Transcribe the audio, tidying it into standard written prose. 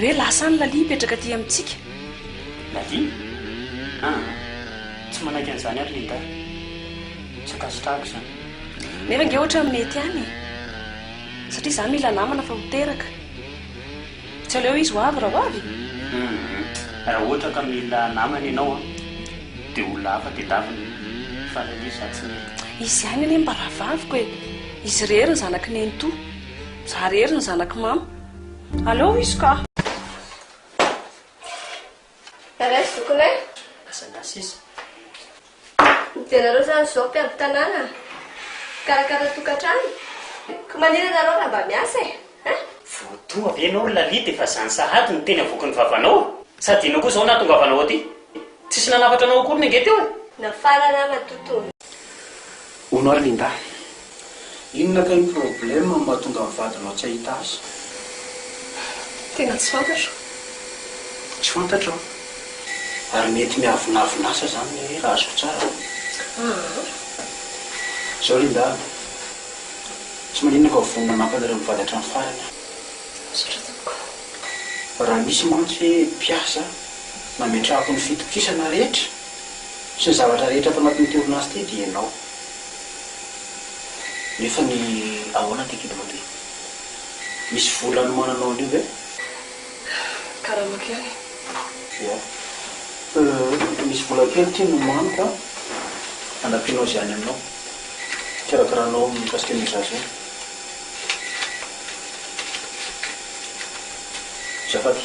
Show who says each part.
Speaker 1: de hoe lasany lalia hipetraka aty amintsika.
Speaker 2: Lalia? Tsy manaiky an'izany ary Linda. Tsy akasitrahako izany.
Speaker 1: Nefa nge ohatra mety ihany satria izaho mila namana fa ho teraka. Tsy aleo izy ho avy raha ho avy.
Speaker 2: Raha ohatra ka mila namana ianao dia olona hafa dia davina fa Lalia izaho tsy mila.
Speaker 1: Izy ihany anie mba rahavaviko hoe izy rery ny zanaky nenitoa, izaho rery ny zanaky mama. Aleo izy ka.
Speaker 3: Araiky zokonay.
Speaker 2: Asan'asa izy.
Speaker 3: Nijenareo zany izao mpiamby tanàna karakara tokantrano. Ko manina nareo raha mba miasa e?
Speaker 2: Voatoa ve ianao Lalia dia fa izany sahady no teny avoaky ny vavanao. Sady inona koa izao nahatongavanao aty? Tsisy nanafatra anao akory ninge teo e?
Speaker 3: Nafarana matotono.
Speaker 4: Hono ary Linda, inona ka iny problème mahatonga mivadinao tsy ahita azy?
Speaker 1: Tena tsy fantatro.
Speaker 4: Tsy fantatro ary mety miavonavonasa zany raha azoko tsara. Zao Linda, tsy maninona ka vonona mampanareo mivady hatrany farany.
Speaker 1: Saotra tamiko.
Speaker 4: Raha misy mantsy hoe mpiasa nametrahako ny fitokisana rehetra sy ny zavatra rehetra fa anatin'ity orinasa ity dia ianao. Nefa ny ahoana ty kidy mandeha? Misy vola anomananao an'io ve?
Speaker 1: Karamako ihany.
Speaker 4: Ia. Misy vola kely ty nomaniko anampianao izany aminao. Karakaranao mikasika ny zaza io. Zafady.